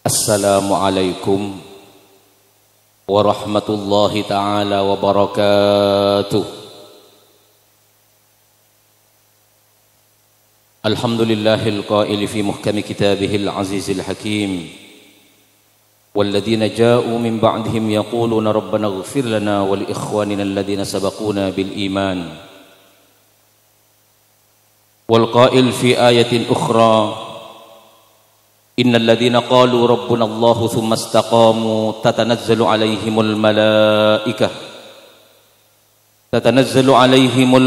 Assalamualaikum warahmatullahi ta'ala wabarakatuh. Alhamdulillahil qaili fi muhkami kitabihil azizil hakim. Walladzina ja'u min ba'dihim yaquluna rabbana ighfir lana wa li ikhwanina alladzina sabaquna bil iman. Wal qail fi ayatin ukhra Innal ladzina qalu rabbuna Allahu tsumma istaqamu tatanazzalu alaihimul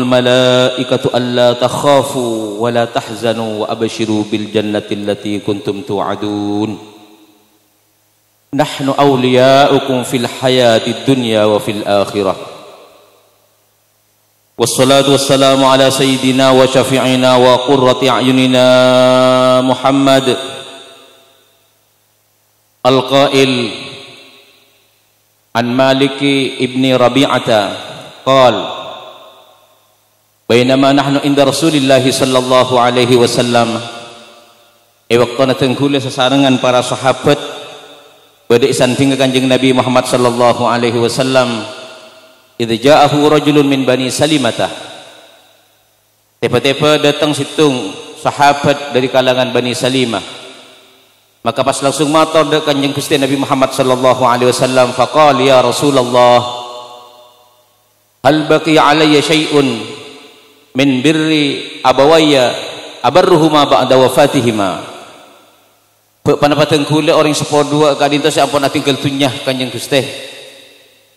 malaikatu alla takhafu wa la tahzanu wa abshiru bil jannati allati kuntum tu'adun. Nahnu awliya'ukum fil hayatid dunya wa fil akhirah. Wassalatu wassalamu ala sayyidina wa syafi'ina wa qurrati a'yunina Muhammad Al-Qail an Maliki ibni Rabi'ata qal bainama nahnu inda Rasulillah sallallahu alaihi wasallam waktuna tenggule sesarengan para sahabat bade sanding Kanjeng Nabi Muhammad sallallahu alaihi wasallam idza ja'ahu rajulun min Bani Salimah tiba-tiba datang situng sahabat dari kalangan Bani Salimah. Maka pas langsung matur dek Kanjeng Gusti Nabi Muhammad sallallahu alaihi wasallam faqala ya Rasulullah hal baqiya alayya syai'un min birri abawayya abarruhuma ba'da wafatihima. Panapa tengkula orang sepodua kadinto sa ampun tinggal tunyah Kanjeng Gusti.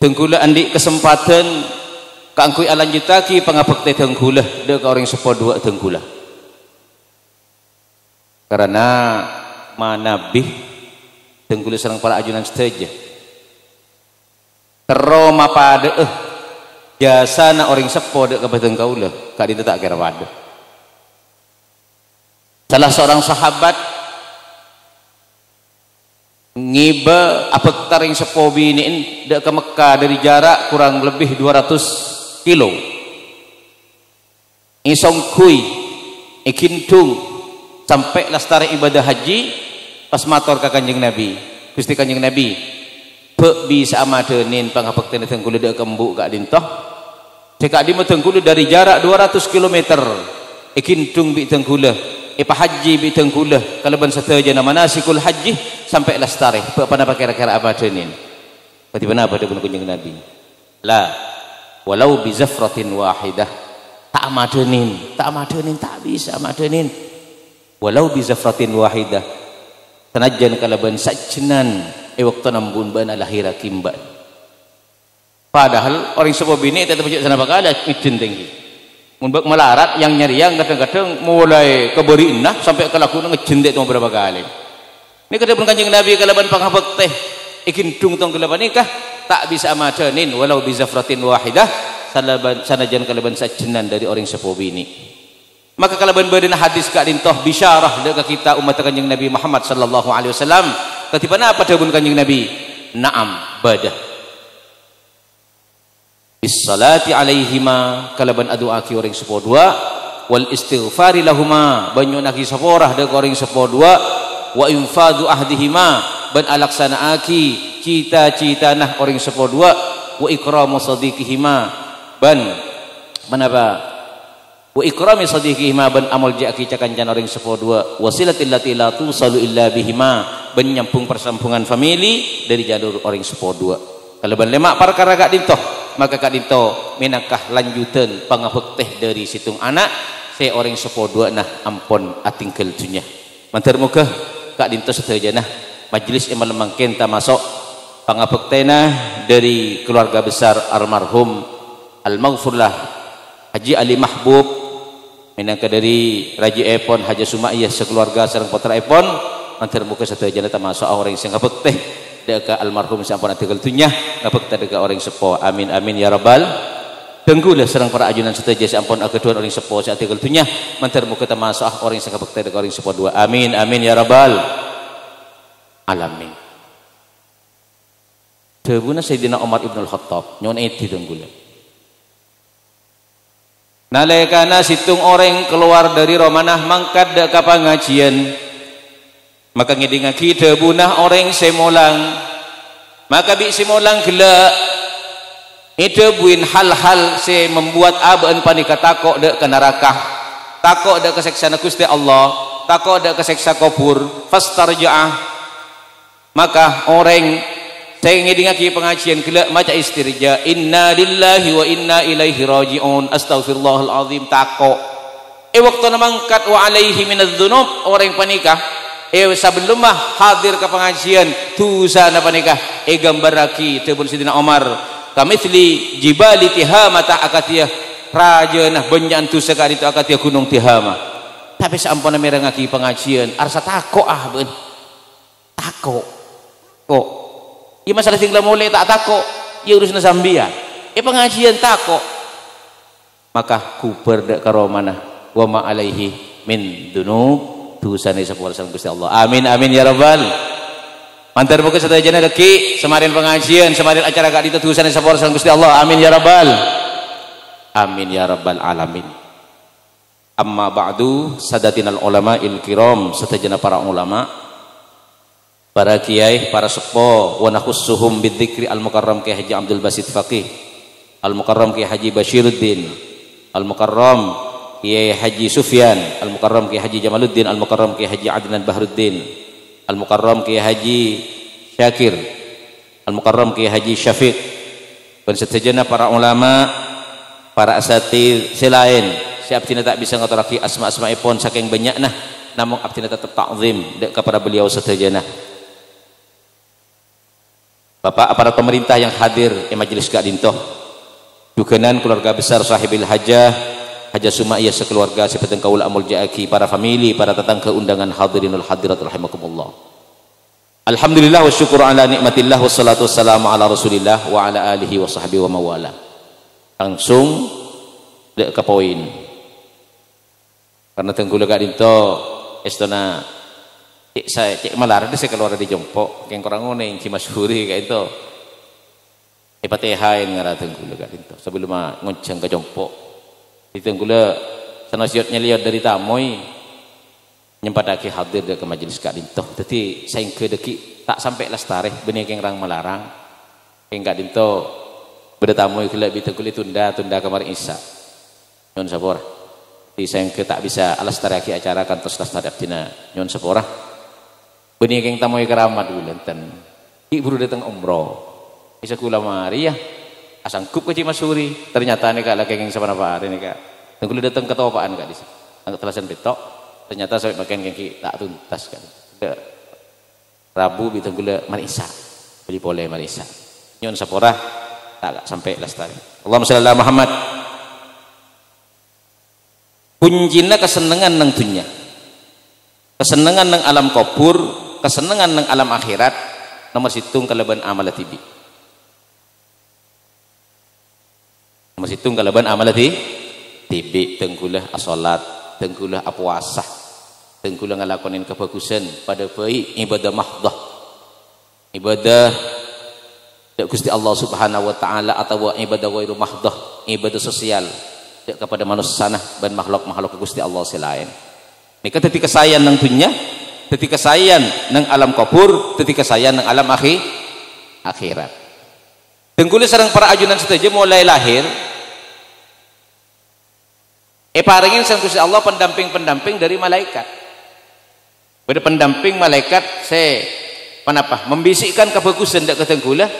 Tengkula andi kesempatan kaangkoy alanjutaki pangapekte tengkula dek orang sepodua tengkula. Karena manabih tengkula sareng para ajunan seteja teroma pada jasa na orang sepo dek kabateng kaula kadinto tak kira wada. Salah seorang sahabat ngiba apektar yang sepo biniin dek ke Mekah dari jarak kurang lebih 200 kilo isong kui ikintung sampai lastari ibadah haji pas matur ka Kanjeng Nabi Gusti Kanjeng Nabi pe bisa amadenin pangapektena tengkulu dek kembuk kak dintoh cekak di tengkulu dari jarak 200 km ikintung bi tengkula ipa haji bi tengkula kalaban sateja na manasikul haji sampai lastari pe apa napa kira-kira amadenin berarti benar pada Kanjeng Nabi la walau bi zafratin wahidah tak amadenin tak bisa amadenin walau bizafratin wahidah tanajan kalaban sajnan waktu nambun ban alahira kimban. Padahal orang sebuah bini tetap punya sana bakal izin tinggi munbak melarat yang nyariang kadang-kadang mulai keberi inah sampai kelakuan ngejendek tong berapa kali ini kadang Kanjeng Nabi kalaban panghabek teh ikin dung tong kalaban nikah tak bisa amajanin walau bizafratin wahidah sanajan kalaban sajnan dari orang sebuah bini. Maka kalau benar hadis kak dintoh bisyarah dekat kita umat Kanjeng Nabi Muhammad sallallahu alaihi wasallam ketipan apa dawuh Kanjeng Nabi na'am badah bis salati alaihima kalaban aduaki orang sepodua wal istighfari lahuma banyu naki saporah dekat orang sepodua wa infadu ahdihima ban alaksanaaki cita-cita nah orang sepodua wa ikramu sadiqihima ban manapa wa ikrami sadiqihima ban amal jaki cakancan orang sepodua wasilatil lati la tusalu illa bihima ban nyampung persambungan famili dari jalur orang sepodua kalau ban lemak perkara kak dintoh maka kak dintoh minakah lanjutan pangapek teh dari situng anak saya orang sepodua nah ampon atingkel dunya mantar muka kak dintoh seteja nah majelis yang melemangkan ta masuk pangapek teh nah dari keluarga besar almarhum al-maghfurlah Haji Ali Mahbub minangka dari Raji Epon Haji Sumaiyah sekeluarga sareng putra Epon mantar muka satu jana termasuk orang sing ngapek teh deka almarhum sampun tinggal dunya ngapek teh deka orang sepo amin amin ya rabbal tenggulah sareng para ajunan seteja sampun kedua orang sepo sak tinggal dunya mantar muka termasuk orang sing ngapek teh deka orang sepo dua amin amin ya rabbal alamin. Dawuhna Sayyidina Umar Ibn Al-Khattab nyon eti tenggulah nalekana situng orang keluar dari romanah mangkat dak ka pangajian maka ngidinga kita bunah orang semolang maka bi semolang gelak itu buin hal-hal se membuat aban panika takok dek ke neraka takok dek keseksa Gusti Allah takok dek keseksa kubur fastarja'ah maka orang saya ngidinga ki pengajian gelak maca istirja inna lillahi wa inna ilaihi raji'un astaghfirullahal azim takok waktu mangkat wa alaihi minadz-dzunub orang panikah sebelum mah hadir ke pengajian dosa na panikah gambaraki tebun sidina Umar kamitsli jibali tihamata akatiyah raja nah benyan dosa ka ditu akatiyah gunung Tihama tapi sampun merengaki pengajian arsa takok ben takok kok ieu masalah tinggal mulai tak takok ieu urusna sambian pengajian takok maka kuper dak karo manah wa ma alaihi min dunub dosane sapuara Gusti Allah amin amin ya rabbal mantar muga sadayana reki semarin pengajian semarin acara gak ditu dosane sapuara Gusti Allah amin ya rabbal alamin amma ba'du sadatinal ulama'il kiram sadayana para ulama para kiai para sepo wa nakhussuhum bidzikri al mukarram Kiai Haji Abdul Basit Faqih al mukarram Kiai Haji Basyiruddin al mukarram Kiai Haji Sufyan Al-Mukarram Kiai Haji Jamaluddin Al-Mukarram Kiai Haji Adnan Bahruddin Al-Mukarram Kiai Haji Syakir Al-Mukarram Kiai Haji Syafiq dan seterusnya para ulama para asatidz selain si abdina tak bisa ngaturaki asma-asmaipun saking banyakna namun abdina tetap takzim kepada beliau seterusnya Bapak aparat pemerintah yang hadir di majelis gak dintoh dukenan keluarga besar sahibil hajah Haja Sumaiyah sekeluarga seperti kaul amul jaaki para famili para tetangga undangan hadirinul hadirat rahimakumullah alhamdulillah wa syukur ala nikmatillah wassalatu wassalamu ala rasulillah wa ala alihi wa sahbihi wa mawala langsung ke poin karena tengku lega dinto estona cek malar saya keluar di Jompok yang kurang ngone yang masyhuri kayak itu Fatihah yang ngara tengku lega dinto sebelum ngonceng ke Jompok ditengkula sanasiotnya lihat dari tamoy nyempadaki hadir ke majelis kak dintoh jadi saya kedeki tak sampai lestari benih yang rang melarang yang kak dintoh bertamoy kula bitengkuli tunda kemarin Isa nyon sapora jadi saya tak bisa lestari acara kantor lestari abdina nyon sapora benih yang tamoy keramat dulu lenten ibu datang umroh bisa kula mari ya asangkup ke Cimasuri ternyata nih kak lagi yang sama apa hari nih kak tengku datang ke topaan kak di sini angkat telasan betok ternyata sampai makan kaki tak tuntas kan Rabu bitengku Marisa beli boleh Marisa nyon sapora tak sampai lestari Allahumma shalli ala Muhammad kuncina kesenangan nang dunya kesenangan nang alam kubur kesenangan nang alam akhirat nomor situng kalaban amal tibi masitung kalaban amalati tibi tengkulah asolat tengkulah apuasah tengkulah ngalakonin kebagusan pada baik ibadah mahdah ibadah Gusti Allah Subhanahu wa taala atau ibadah ghairu mahdah ibadah sosial kepada manusia dan makhluk-makhluk Gusti Allah selain ini ketika sayan nang dunya ketika sayan nang alam kubur ketika sayan nang alam akhirat tengkulah sareng para ajunan setuju mulai lahir parengin sang Gusti Allah pendamping dari malaikat. Pada pendamping malaikat saya panapa membisikkan kebagusan dak ketengkulah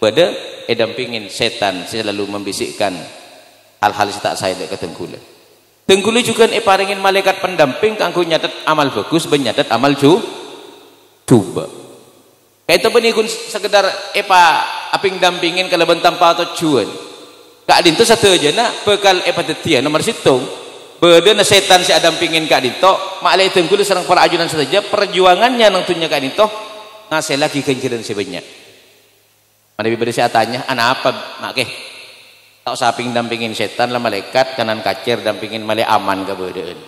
pada dampingin setan selalu membisikkan hal-hal tak saya dak ketengkulah. Tengkulah juga parengin malaikat pendamping kanggo nyatet amal bagus ben nyatet amal coba. Kayak itu benikun sekedar aping dampingin kalaban tanpa tujuan. Kak Dinto satu aja nak bekal epatetia nomor situng bedana setan si adam pingin Kak Dinto maklai tengkulu serang para ajunan saja perjuangannya nang tunya Kak Dinto ngasih lagi kenciran sebanyak mana bibir saya tanya anak apa mak ke tak saping dampingin setan lah malaikat kanan kacir dampingin malai aman ke bedaan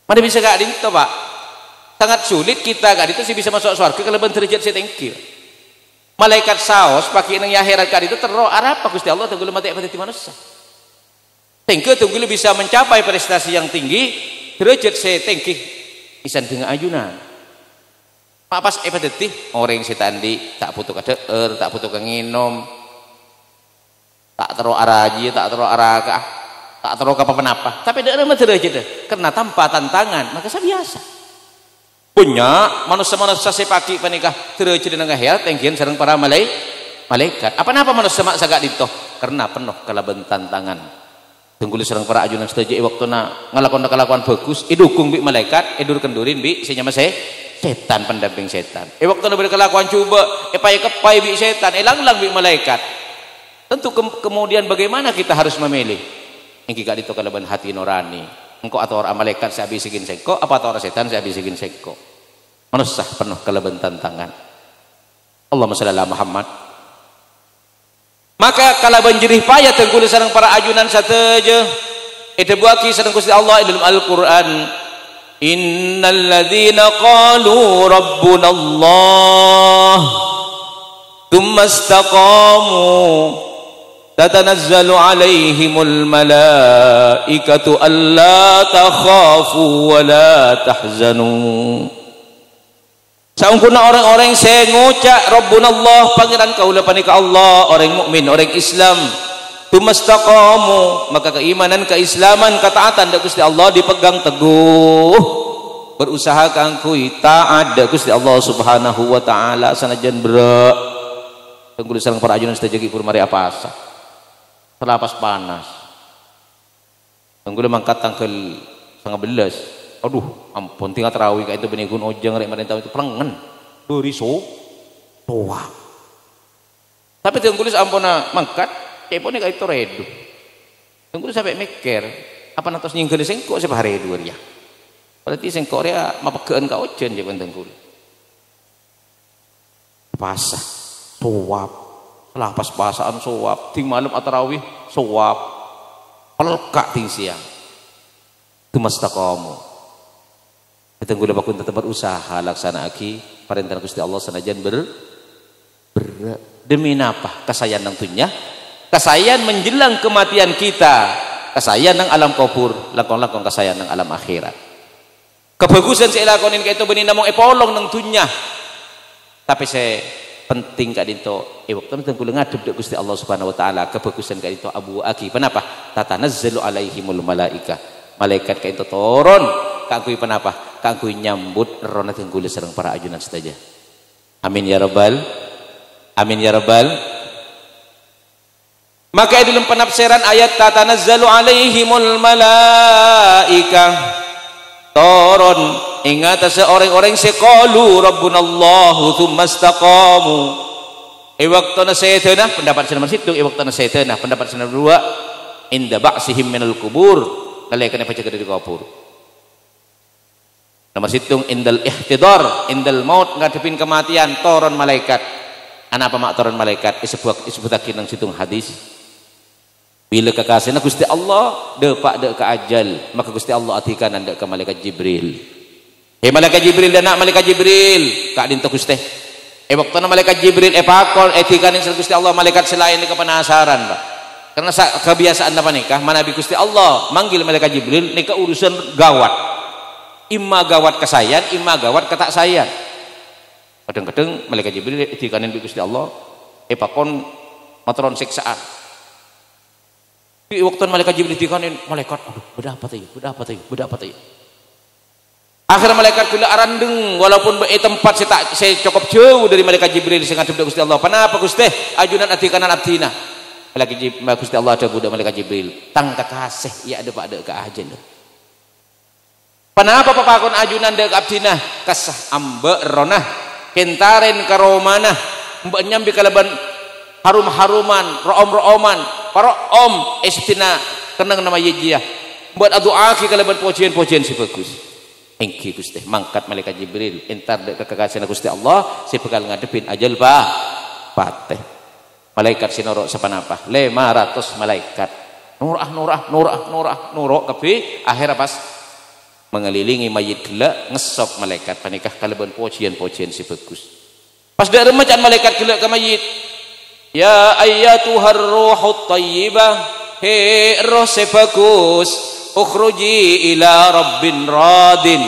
mana bisa Kak Dinto pak sangat sulit kita Kak Dinto sih bisa masuk surga kalau derajat saya tengkil malaikat saos pakai nang akhirat kali itu terro apa Gusti Allah tunggu mati pada manusia tunggu bisa mencapai prestasi yang tinggi derajat saya tengki isan dengan ajunan Pas detih orang setan di tak butuh kadeer, tak butuh nginom, tak terus araji, tak terus araka, tak terus apa-apa. Tapi dia mah aja deh. Karena tanpa tantangan, maka saya biasa. Punya manusia-manusia sepaki panikah terus dengan ngahayat tengkian sareng para malaikat. Apa-apa manusia mak sagak ditoh? Karena penuh kalaban tantangan. Tungguli sareng para ajunan setuju waktuna ngalakon bagus, idukung bi malaikat, idur kendurin bi senyama setan pendamping setan. Waktu nabi kelakuan coba, kepai bi setan, lang bi malaikat. Tentu kemudian bagaimana kita harus memilih? Engki gak itu kalaban hati nurani. Engkau atau orang malaikat saya bisikin seko, apa atau orang setan saya bisikin seko. Manusia penuh kalaban tantangan. Allahumma shalli ala Muhammad. Maka kalaban jerih payah tengkuli sareng para ajunan sateje. Itu buaki sareng Gusti Allah dalam Al-Qur'an. Innal ladzina qalu rabbuna Allah thumma istaqamu tatanazzalu alaihimul malaikatu alla takhafu wa la tahzanu. Saungkuna orang-orang saya ngucap rabbuna Allah, pangeran kaula panika Allah, orang mukmin, orang Islam. Tumastaqamu, maka keimanan, keislaman, ketaatan dak Gusti Allah dipegang teguh, berusaha kangkui taat dak Gusti Allah Subhanahu wa taala sanajan berak tenggul sareng para ajunan sedaya pur mari apasa selapas panas tenggul mangkat tangkel 19. Aduh ampun tinggal tarawih ka itu benigun ojang rek marentau itu plengen deuri toa tapi tenggul ampuna mangkat cepone kayak itu redu. Tunggu sampai mikir, apa natos nyingkel sengkok siapa hari dua ya. Berarti sengkok dia mapakeun ka ojen je tunggu. Pasah, suap, lah pas pasaan suap, ting malam atarawih suap, pelekak ting siang. Tumastaqamu. Tunggu dah bakun tetap berusaha laksana aki perintah Gusti Allah sanajan demi napa kasayan nang tunya. Kasayan menjelang kematian kita, kasayan nang alam kubur, lakon-lakon kasayan nang alam akhirat. Kebagusan saya lakonin kayak itu benih namong epolong nang dunya. Tapi saya penting kak dinto, waktu itu kulo ngadep dek Gusti Allah Subhanahu wa taala, kebagusan kak dinto abu aki. Kenapa? Tatanazzalu alaihimul malaika. Malaikat kak itu turun, kangkui kenapa? Kangkui nyambut rona tenggule sareng para ajunan saja. Amin ya rabbal. Amin ya rabbal. Maka dalam penafsiran ayat tatanazzalu alaihimul malaika turun ingat seorang-orang seqalu rabbunallahu tsumma istaqamu waqtana saytana pendapat nomor 1 waqtana saytana pendapat nomor 2 inda ba'sihim minal kubur nalekana baca dari kubur nomor 1 indal ihtidar indal maut ngadepin kematian turun malaikat apa mak turun malaikat disebutakeun nang situng hadis. Bila kekasihna Gusti Allah depak dek ke ajal, maka Gusti Allah atikan anda ke malaikat Jibril. Malaikat Jibril dan nak malaikat Jibril, kak dinto Gusti. Waktu na malaikat Jibril pakol etikan yang Gusti Allah malaikat selain ni kepenasaran, Pak. Karena kebiasaan apa nikah, manabi Gusti Allah manggil malaikat Jibril nikah urusan gawat. Imma gawat kesayan, imma gawat ketak sayan. Kadang-kadang malaikat Jibril etikan yang Gusti Allah pakon matron siksaan. Di waktu malaikat Jibril dikanin malaikat aduh beda apa tadi akhirnya malaikat kula arandeng walaupun tempat saya cukup jauh dari malaikat Jibril saya ngadep Gusti Allah kenapa Gusti ajunan atikanan abdina malaikat Gusti Allah ada budak malaikat Jibril tang kekasih ya ada pak ada ke ajen kenapa papakon ajunan dek abdina kasah ambek ronah kentaren karomana mbak nyambi kalaban harum-haruman room-rooman para om istina kenang nama yejia buat doa ki kalaban pujian-pujian si bagus engki Gusti mangkat malaikat Jibril entar dek kekasihna Gusti Allah si bakal ngadepin ajal pateh malaikat sinoro sapanapa 500 malaikat nurah kepi akhirnya pas mengelilingi mayit gila ngesok malaikat panikah kalaban pujian-pujian si bagus pas dak remacan malaikat gila ke mayit ya ayyatuhar ruhut tayyibah he roh sebagus ukhruji ila rabbin radin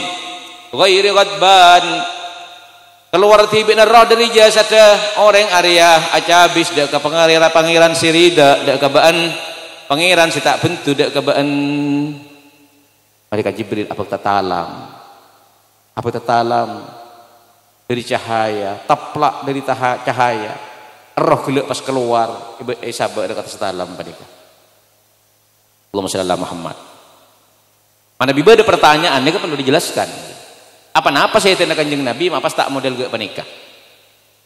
ghairi ghadban keluar tiba roh dari jasad orang Arya acabis dak ke pangeran sirida dak ke baan pangeran si tak bentu dak ke baan malaikat Jibril apa tatalam dari cahaya taplak dari cahaya roh gelek pas keluar ibu sabar dekat setalam padika Allahumma shalli ala Muhammad. Mana biba ada pertanyaan ini kan perlu dijelaskan apa saya tanya kanjeng Nabi apa tak model gak panika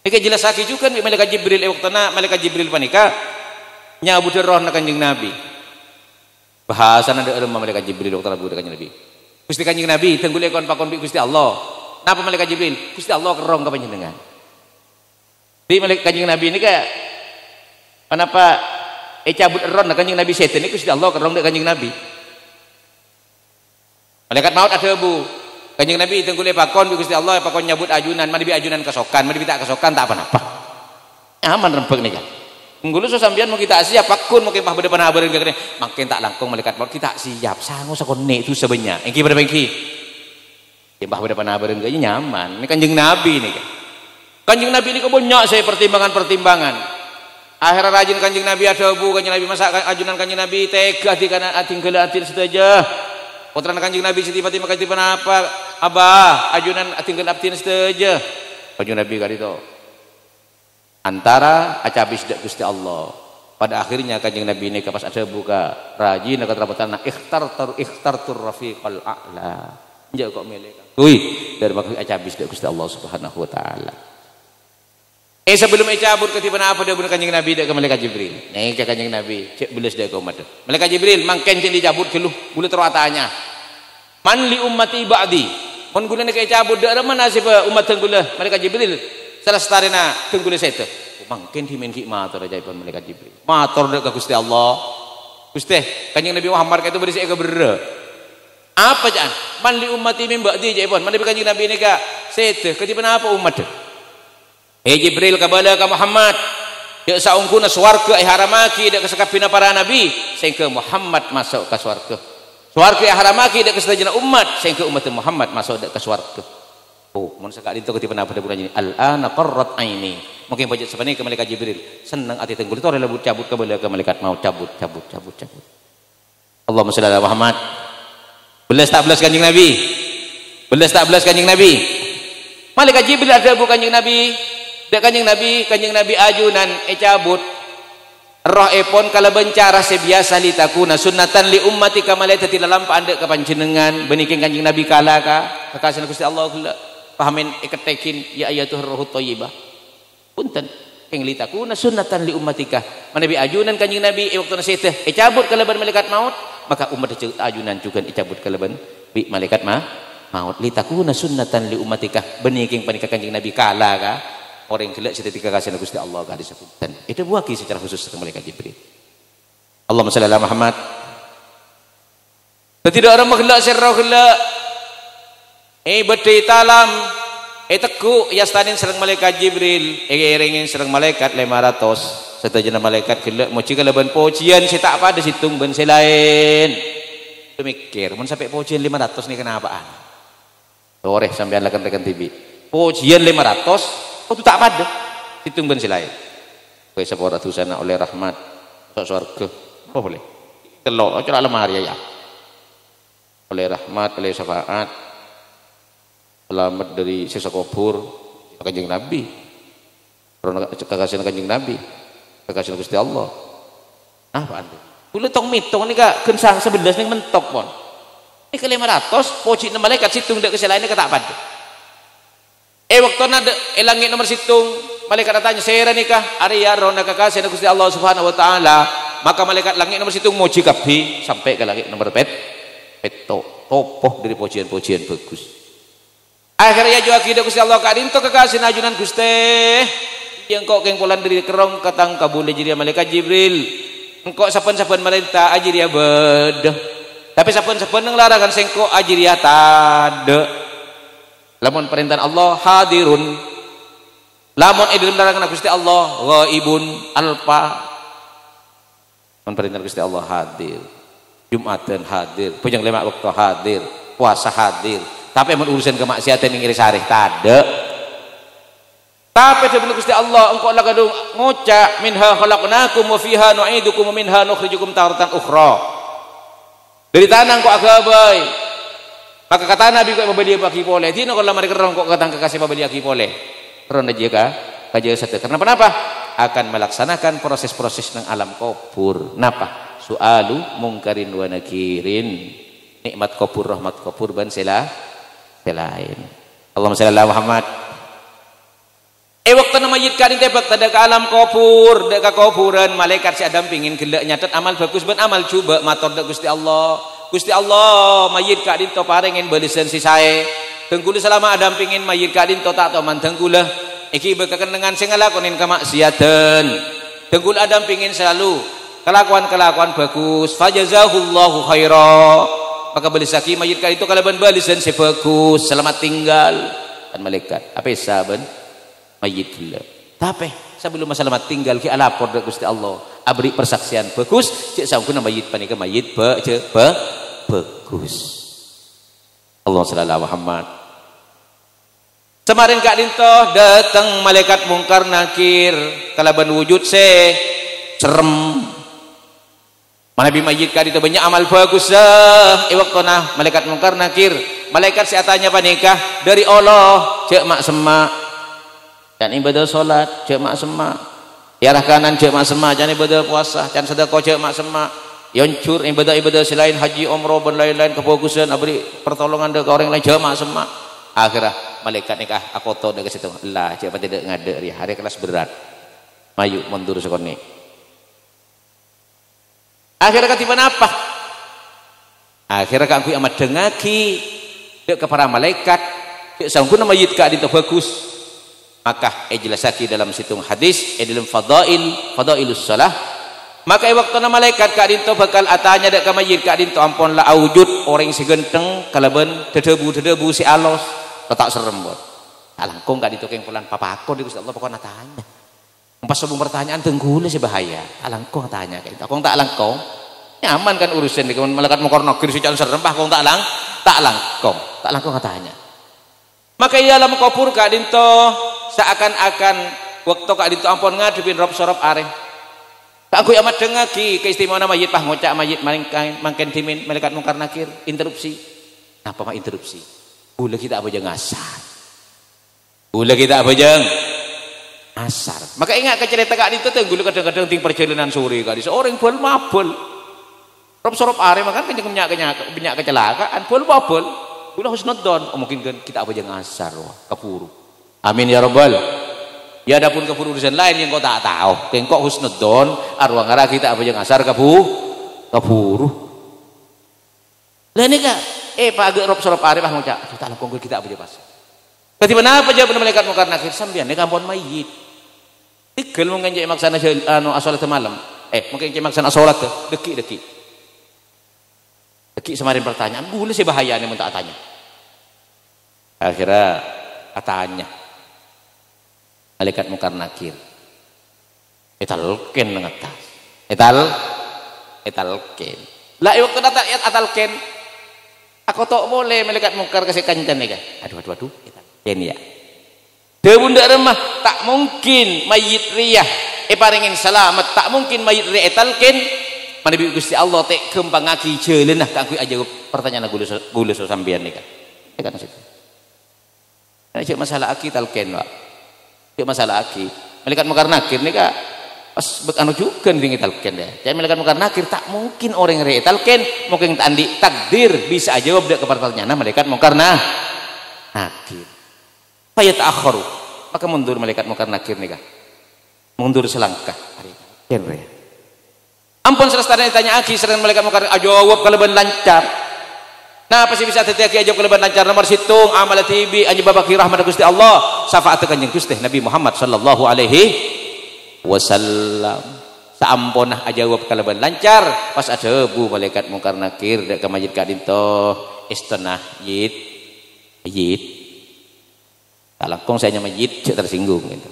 ini kan jelas lagi juga malaikat Jibril waktu malaikat Jibril panika nyabut roh na kanjeng Nabi bahasa ada ilmu malaikat Jibril waktu Nabi kanjeng Nabi Gusti kanjeng Nabi tenggul ekon pakon bi Gusti Allah napa malaikat Jibril Gusti Allah kerong ka panjenengan di malaikat kanjeng Nabi ini kayak kenapa cabut roh na kanjeng Nabi setan ini Gusti Allah kerong dek kanjeng Nabi malaikat maut ada bu kanjeng Nabi tenggule pakon Gusti Allah pakon nyabut ajunan mandi ajunan kesokan mandi tak kesokan tak apa-apa aman rempek nih kan nggulu so sampean mau kita siap pakun mau kepah beda panah bareng gak makin tak langkung malaikat maut kita siap sangu sakone itu sebenarnya engki pada engki kepah beda panah bareng gak nyaman ini kanjeng Nabi nih kan kanjeng Nabi ini kebanyak saya pertimbangan akhirnya rajin kanjeng Nabi ada bu kanjeng Nabi masak ajunan kanjeng Nabi tega di kanan tinggal atin saja putra kanjeng Nabi Siti Fatimah kanjeng apa abah ajunan tinggal abtin saja kanjeng Nabi kali itu antara acabis dak Gusti Allah pada akhirnya kanjeng Nabi ini pas ada buka rajin dekat rabatan ikhtartur rafiqal a'la njak kok milih dari maksud acabis dak Gusti Allah Subhanahu wa taala sebelum cabut ketiban apa dia bener kanjeng Nabi dak ke malaikat Jibril nih ke kanjeng Nabi cek beles dak ke umat malaikat Jibril mangken cek dicabut geluh bulu terwatanya man li ummati ba'di mun guna nek cabut dak mana nasib umat tenggula malaikat Jibril salah starina tenggula sete mangken dimen ki matur ajaib malaikat Jibril matur dak ke Gusti Allah Gusti kanjeng Nabi Muhammad itu berisik ke bere apa jan man li ummati min ba'di ajaib man kanjeng Nabi ini ka sete ketiban apa umat Jibril kabala ka Muhammad dak saungkuna swarga haramaki dak kesakapina para nabi sehingga Muhammad masuk ke swarga swarga haramaki dak kesedajana umat sehingga umat Muhammad masuk dak ke swarga mun sekali itu ketipan apa bulan ini al-ana qarrat aini mungkin bajet sepani ke malaikat Jibril senang ati tenggul itu rela cabut kabala ke malaikat mau cabut Allahumma shalli ala Muhammad belas tak belas kanjeng Nabi malaikat Jibril ada bu kanjeng Nabi dak kanjeng Nabi ajunan cabut roh epon kala bencara sebiasa litakuna sunnatan li ummati kama laita tilalam pandek ka panjenengan beniking kanjeng Nabi kala ka kekasih Gusti Allah kula pahamin iketekin ya ayatuh ruhut thayyibah punten ing litakuna sunnatan li ummatika manabi ajunan kanjeng Nabi waktu nasiteh cabut kalaban malaikat maut maka umat ajunan juga cabut kalaban bi malaikat maut litakuna sunnatan li ummatika beniking panika kanjeng Nabi kala ka orang gelak seketika kasih Gusti Allah gak disebutkan itu buaki secara khusus ke malaikat Jibril Allahumma shalli ala Muhammad tidak orang menggelak serra gelak bedai talam teku yastanin serang malaikat Jibril ringin serang malaikat 500 setajana malaikat gelak moci kalaban pujian si tak pada situng ben selain mikir mun sampai pujian 500 nih kenapaan sore sampean rekan-rekan TV pujian 500 itu tak pada hitung ben silain kowe sepora dosana oleh rahmat masuk surga apa boleh telok aja lemari ya oleh rahmat oleh syafaat selamat dari siksa kubur kanjeng Nabi karena kekasih kanjeng Nabi kekasih Gusti Allah apa anda boleh tong mitong ini kak gensang 11 nih mentok pon ini ke 500 poci malaikat situng dak keselain ini tak pada waktu nada langit nomor situng malaikat datanya saya nikah Arya rona kekasih Gusti Allah Subhanahu wa taala maka malaikat langit nomor situng muji kabeh sampai ke langit nomor topoh dari pujian-pujian bagus akhirnya juga kita Gusti Allah kadinto kekasih ajunan Gusti yang kok kengkolan dari kerong katang kabule jadi malaikat Jibril engkau sapan-sapan malaikat ajiria bedah tapi sapan-sapan nglarangan sengko ajiria tade lamun perintah Allah hadirun lamun dalam larangan Gusti Allah ghaibun alpa lamun perintah Gusti Allah hadir Jumatan hadir pujang lima waktu hadir puasa hadir tapi amun urusan kemaksiatan yang iri sarih tade Tapi demi Gusti Allah engkau lah kadung ngoca minha khalaqnakum wa fiha nu'idukum wa minha nukhrijukum taratan ukhra. Dari tanah engkau agabai. Maka kata Nabi kau membeli bagi boleh. Tino kalau mereka orang kau kata kekasih membeli bagi boleh. Ron aja kaja satu. Karena kenapa? Akan melaksanakan proses-proses ng alam kubur. Napa? Su'alu mungkarin wa nakirin. Nikmat kubur, rahmat kubur ban selain. Allahumma shalli ala Muhammad. Waktu na mayit ka rin tebak tada ka alam kubur, da ka kuburan, malaikat si Adam pingin gelak nyatet amal bagus ban amal coba mator da Gusti Allah. Gusti Allah mayit ka din to parengin balisan si sae. Tenggulo selama Adam pingin mayit ka din to tak to man tenggulo. Iki bekakenengan sing ngalakonin kamaksiatan. Tenggulo Adam pingin selalu kelakuan-kelakuan bagus. Fajazahullahu khaira. Maka balisaki mayit ka itu kalaban balisan si bagus, selamat tinggal. Dan malaikat apa saben? Mayit gila. Tapi sebelum selamat tinggal ki alapor da Gusti Allah. Abri persaksian bagus, cek saungkeun mayit panika mayit bagus. Allahumma shalli ala Muhammad. Semarin kak dinto datang malaikat mungkar nakir kalaban wujud se serem. Nabi mayit kak dinto banyak amal bagus dah. Waktuna malaikat mungkar nakir. Malaikat si atanya panikah dari Allah cek mak semak. Dan ibadah solat cek mak semak. Arah kanan cek mak semak. Jangan ibadah puasa. Jangan sedekah cek mak semak. Yoncur ibadah-ibadah selain haji, umrah dan lain-lain kefokusan. Abri pertolongan ke orang lain cek mak semak. Akhirnya malaikat nikah aku tahu dekat situ. Lah cek apa tidak ngade ri hari kelas berat. Mayu mundur sekoni. Akhirnya katiban apa? Akhirnya aku amat dengaki dek ke para malaikat. Dek sangku nama mayit ka dinto bagus. Maka jelasaki dalam situng hadis dalam fadailus salah. Maka waktu na malaikat ka dinto bakal atanya dek ka mayit ka dinto ampun la awujud orang si genteng kalaban dedebu si alos tak serem bot. Alangkong ka dinto keng pulan papako di Gusti Allah pokokna tanya. Pas sebelum pertanyaan tenggule si bahaya. Alangkong tanya ka dinto. Akong tak langkong. Nyaman kan urusan di malaikat mungkar nakir si can serem bah kong tak langkong tanya. Maka ia dalam kubur ka dinto seakan-akan waktu kak dinto ampun ngadepin rob sorop areng. Aku amat dengaki keistimewaan mayit pah ngocak mayit mangken timin malaikat mungkar nakir interupsi. Napa mah interupsi? Bule kita apa jeung asar. Asar. Maka ingat ke cerita kak dinto teh gule kadang-kadang ting perjalanan sore kak di seorang bol mabel. Rob sorop areng makan kenyang minyak kecelakaan bol mabel. Gula husnudzon mungkin kan kita apa jeung asar kapuru. Amin ya rabbal. Ya adapun kepurusan lain yang kau tak tahu. Kengkok husnudzon arwah ngara kita apa yang asar kapuru. Lah ini kak pak agak rob sorop arep ah ngucap kita lakukan kita apa pas. Ketika apa jawaban malaikat mungkar nakir sambian nek ampun mayit. Tigel mungkin jek maksana asolat malam. Mungkin jek maksana asolat deki. Deki semarin pertanyaan boleh sih bahaya nih mun tak tanya. Akhirnya katanya malaikat mungkar nakir etalken ngetas etalken lah waktu data etalken aku tak boleh malaikat mungkar kasih kancan nih kan aduh etalken ya debunda remah tak mungkin mayit riyah paringin selamat tak mungkin mayit riyah etalken mana Gusti Allah tek kembang ngaki jeleunah ka aku aja pertanyaan gula sampean nih kan situ cek masalah aki talken Pak. Cek masalah aki. Malaikat mungkar nakir nih kak pas anu juga nih talken deh. Jadi malaikat mungkar nakir tak mungkin orang re talken mungkin tandi takdir bisa aja jawab dek pertanyaan malaikat mungkar nakir. Fayat akharu. Maka mundur malaikat mungkar nakir nih kak. Mundur selangkah. Ampun selesai ditanya aki sering malaikat mungkar jawab kaleban lancar. Nah pasti bisa tetiaki aja keleban lancar nomor situng amal tibi anjing babaki rahmat Gusti Allah syafaat kanjeng Gusti Nabi Muhammad sallallahu alaihi wasallam saampunah aja jawab keleban lancar pas ada bu malaikat mungkar nakir dek ka masjid ka dinto istanah yit kalangkong saya masjid cek tersinggung gitu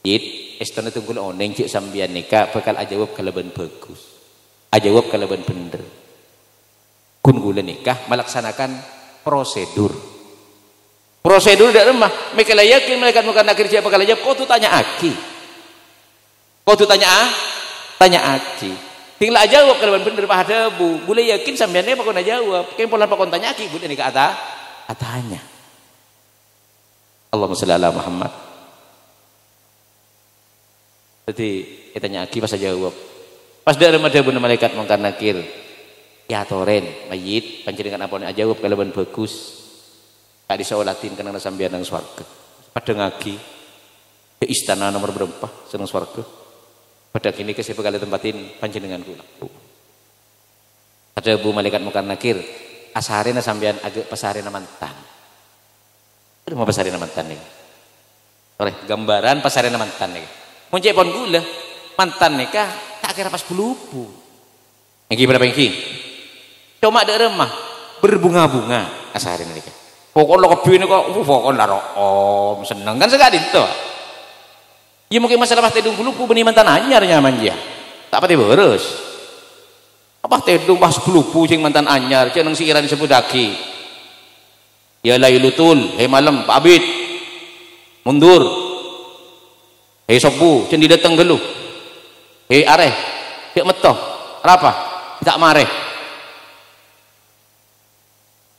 yit istanah tunggul oneng cek sambian nikah bakal aja jawab keleban bagus aja jawab keleban bener kun gula nikah melaksanakan prosedur prosedur dak remah mereka yakin malaikat munkar nakir siapa bakal jawab kau tu tanya aki tinggal jawab kalau bener pada bu boleh yakin sampeannya pakon jawab kayak pola pakon tanya aki boleh ni ke atanya Allahumma shalli ala Muhammad. Jadi tanya aki pas jawab pas dak remah bener malaikat munkar nakir ya toren mayit panjenengan apone jawab kalau ben bagus tak disolatin karena sambian nang swarga pada ngagi ke istana nomor berapa senang swarga pada kini ke siapa kali tempatin panjenengan kula ada bu malaikat munkar nakir asarena sambian agak pasarena mantan mau pasarena mantan nih oleh gambaran pasarena mantan nih muncul pon gula mantan nih kah tak kira pas pelupu yang berapa yang cuma ada remah berbunga-bunga asarena nih pokok lo kebi ini kok pokok laro om seneng kan sekali itu ya mungkin masalah pas tedung lupu benih mantan anyar nyaman dia tak pati beres apa tedung pas lupu sing mantan anyar cenang siiran disebut daki ya lailutul hei malam Pak Abid mundur hei sobu cendi datang geluh hei areh hei metoh apa tak mareh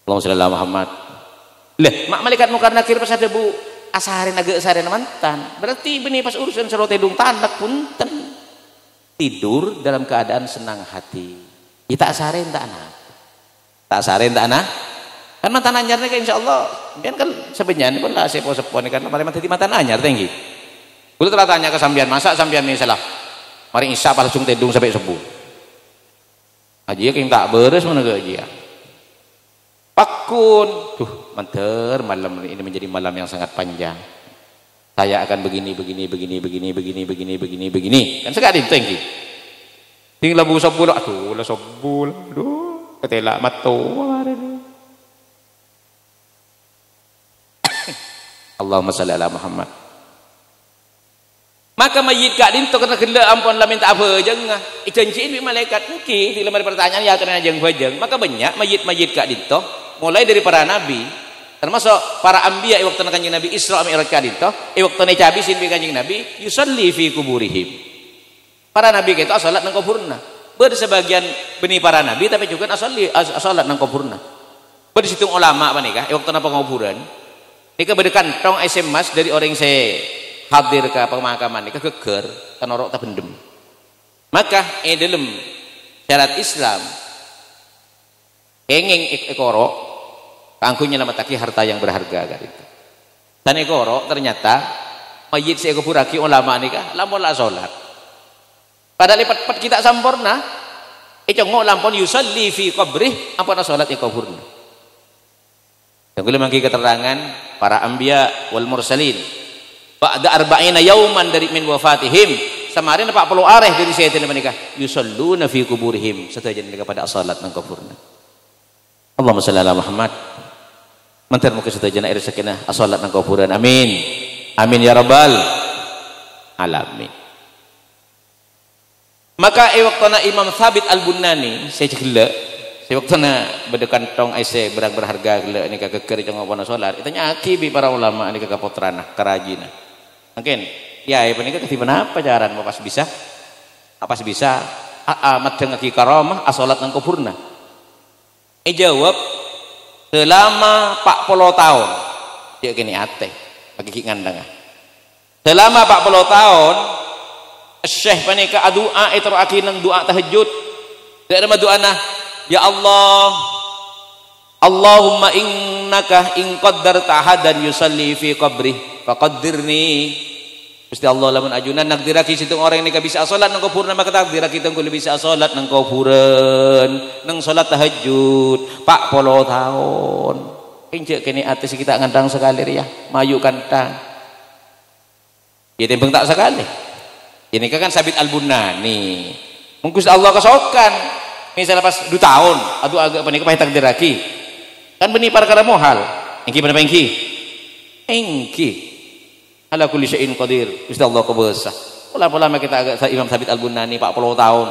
Allahumma shalli ala Muhammad. Lah, mak malaikat munkar nakir pas ada bu asarin agak asarin mantan. Berarti benih pas urusan sero tedung tandak punten. Tidur dalam keadaan senang hati. Ya tak asarin tak ana. Tak asarin tak ana. Kan mantan anyar nih insyaallah. Kan sebenarnya pun lah sepo-sepo nih kan mari mati mantan anyar tinggi. Kulo telah tanya ke sampean masa sampean nih salah. Mari isya langsung tedung sampai subuh. Aja yang tak beres mana ke aja. Pakun, manter malam ini menjadi malam yang sangat panjang. Saya akan begini. Kan sekali itu tinggi. Tinggal bu sobul, aduh lah sobul, aduh ketela matu. Allahumma shalli ala Muhammad. Maka mayit kak dinto kena gela ampun lah minta apa jengah. Ijanjiin bi malaikat mungkin di lembar pertanyaan ya kena jeng bajeng. Maka banyak mayit kak dinto. Mulai dari para nabi termasuk para anbiya waktu kanjeng Nabi Isra Mi'raj kadito waktu nabi sin kanjeng Nabi yusalli fi kuburihim para nabi kita salat nang kuburna bersebagian benih para nabi tapi juga salat nang kuburna bersitung ulama apa nikah waktu napa kuburan nikah bedekan tong SMS dari orang saya hadir ke pemakaman nikah geger kan orok tak bendem maka dalam syarat Islam kenging ekoro kangkunya nama taki harta yang berharga kan itu. Dan ekoro ternyata mayit si ekopuraki ulama nikah lamun la salat. Padahal lipat kita sampurna. Congok lampun yusalli fi qabrih apa salat ekopurna. Yang boleh mangki keterangan para anbiya wal mursalin. Ba'da arba'ina yauman dari min wafatihim samarin 40 areh dari sayyidina menikah yusalluna fi kuburihim setuju mereka pada salat nang kuburna. Allahumma shalli ala Muhammad. Mantar muka setajana iri sakinah as-salat nang kuburan. Amin. Amin ya rabbal alamin. Maka waktuna Imam Thabit Al-Bunani saya cekela. Waktuna bedekan tong aise berang berharga gila ini keker jangan wana salat. Itanya akibi para ulama ini kapotrana kerajina. Mungkin ya ini ketiban apa jaran mau pas bisa? Apa bisa? Amat dengan karamah as-salat nang kuburna. Jawab selama 40 tahun dia kini ate bagi ngandang selama 40 tahun Syekh panika doa itu akinang doa tahajud dari doa nah ya Allah Allahumma innaka in qaddarta ahadan yusalli fi qabri faqaddirni Gusti Allah lamun ajunan nakdiraki situng orang ini bisa salat nang kuburan maka takdiraki tengku bisa salat nang kuburan nang salat tahajud 40 tahun injek kene atis kita ngandang sekali ya mayu kantang ya tembeng tak sekali ini kan Sabit Al-Bunani mungkus Allah kesokan misalnya pas 2 tahun atau agak panik pahit takdiraki kan benih perkara mohal engki bener engki ala kulli syai'in qadir. Gusti Allah kubasa. Pola-pola kita agak Imam Thabit Al-Bunani 40 tahun.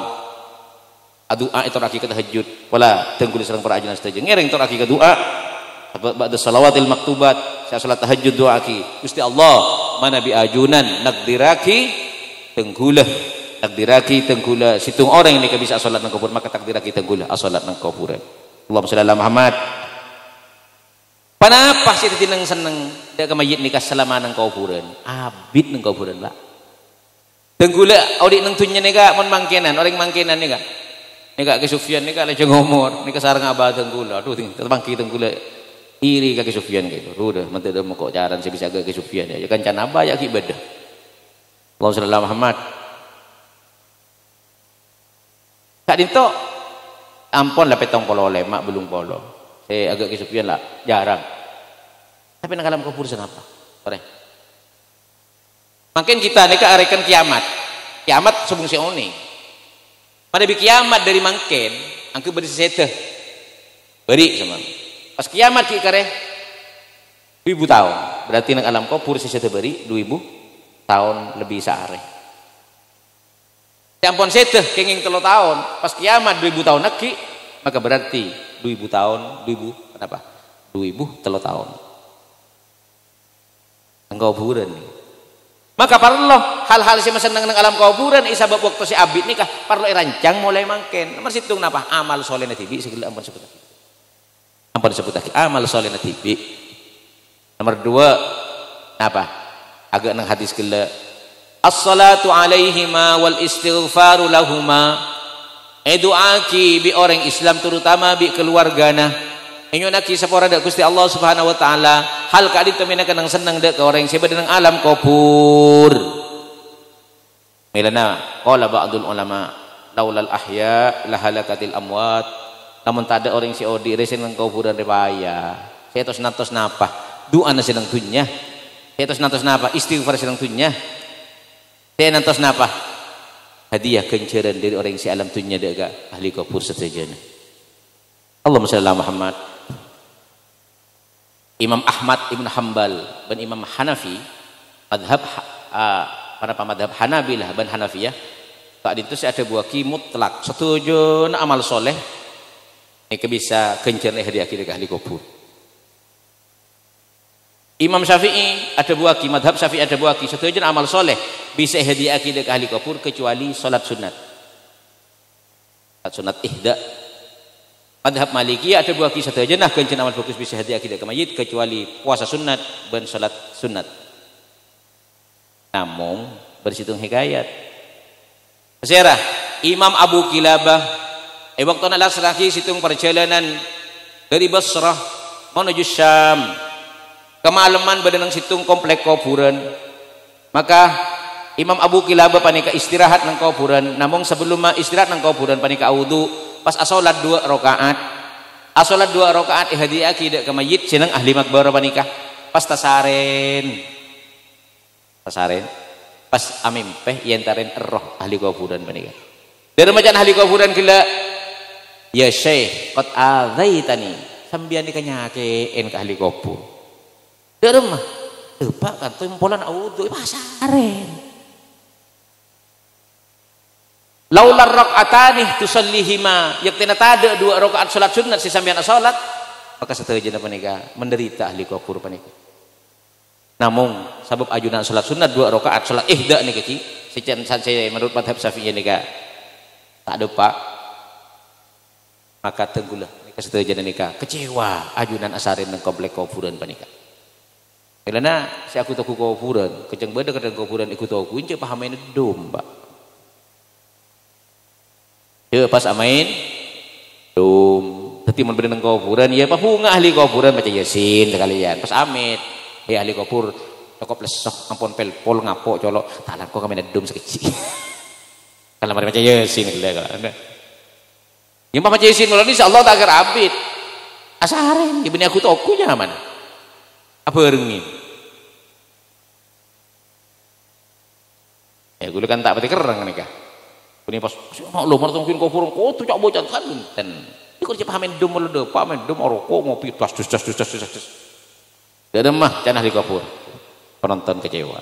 Doa itu raki ke tahajud. Pola tenggul serang para ajunan setuju. Ngereng itu raki ke doa. Ba'da salawatil maktubat saya salat tahajud doaki Gusti Allah mana bi ajunan nakdiraki tenggula situng orang ini bisa salat nang kubur maka takdiraki tenggula salat nang kuburan. Allahumma shalli ala Muhammad. Panapa sih tinang seneng dak mayit nikah selama nang kuburan abid nang kuburan Pak tenggula audi nang tunya nika mon mangkenan orang mangkenan nika ke Sufyan nika lejeng umur nika sareng abah tenggula aduh terbangki tenggula iri ke Sufyan gitu udah menteu mau kok caran saya bisa ke Sufyan ya kan can abah ya ki ibadah Allahumma shalli ala Muhammad. Kak dinto ampun lah petong polo lemak belum polo agak ke Sufyan lah jarang tapi nang alam kubur kenapa ore makin kita nika arekan kiamat sebelum si oni pada bi kiamat dari mangken angke beri sete beri sama pas kiamat ki kare 2000 tahun berarti nang alam kubur sete beri 2000 tahun lebih saare ampun sete kenging 3 tahun pas kiamat 2000 tahun lagi maka berarti 2000 tahun 2000 kenapa 2000 3 tahun nang kuburan nih maka perlu hal-hal si seneng nang alam kuburan isabab waktu si abid nikah perlu rancang mulai mangken nomor situng napa amal soleh tibi segala ampun sebut lagi amal soleh tibi nomor 2 apa agak nang hadis gila as-salatu alaihima wal istighfaru lahuma doaki bi orang Islam terutama bi keluargana inyo naki sapora dak Gusti Allah Subhanahu wa taala hal ka ditu minakan nang seneng dak orang sebab nang alam kubur milana qala ba'dul ulama laulal ahya lahalakatil amwat namun tak ada orang si odi resen nang kuburan repaya saya tos natos napa doa na sedang dunya saya tos natos napa istighfar sedang dunya saya natos napa hadiah kencaran dari orang si alam dunia daga ahli kubur seterusnya. Allahumma shalli ala Muhammad. Imam Ahmad Ibn Hanbal dan Imam Hanafi madhab pada madhab Hanabilah dan Hanafiyah tak itu ada buah mutlak setuju amal soleh ini bisa kencaran hadiah kita ahli kubur. Imam Syafi'i ada buaki, madhab Syafi'i ada buaki, setuju amal soleh bisa hadiah akidah ke ahli kubur kecuali salat sunat. Salat sunat ihda. Madhab Maliki ada buaki setuju nah kencan amal bagus bisa hadiah akidah ke mayit kecuali puasa sunat dan salat sunat. Namun bersitung hikayat. Sejarah Imam Abu Kilabah waktu laki situng perjalanan dari Basrah menuju Syam. Kemalaman badan situng komplek kuburan maka Imam Abu Kilabah panika istirahat nang kuburan namun sebelum istirahat nang kuburan panika wudu pas asolat 2 rakaat hadiah akidah ke mayit seneng ahli makbarah panika pas tasaren pas amimpeh yentaren roh ahli kuburan panika dari macam ahli kuburan gila ya syekh qad azaitani sambian dikanyakeun ka ahli kubur di rumah, pak kan tempolan auto pasaren. Laular rakaatani tusallihima, yak tina tada 2 rakaat salat sunat si sampean salat, maka sateujana panika menderita ahli kubur panika. Namun sabab ajunan salat sunat 2 rakaat salat ihda nika ki, secan saya menurut madhab Syafi'i nika tak ada pak. Maka tenggulah nika sateujana nika kecewa ajunan asarin nang komplek kuburan panika. Karena si aku tahu kuburan, keceng beda kadang kuburan ikut tahu kunci pahamain domba. Ya pas amain dom, tadi memberi nang kuburan, ya pahunga ahli kuburan baca yasin sekalian. Pas amit, ya ahli kubur, cokop lesok, ampun pelpol ngapok colok, talan kok kami dom sekecil. Kalau mari baca yasin kalau anda. Yang baca yasin malah insya Allah tak agar abid. Asaren, ibni aku tahu kunya mana? Apa rengin? Ya gue kan tak pati kerang nih kah? Ini pas lo martung kau kurung kau tuh cak bocah kan dan ini kau cepat hamen dom malu deh, pamen dom oroko ngopi das. Tidak mah jangan ahli kubur penonton kecewa.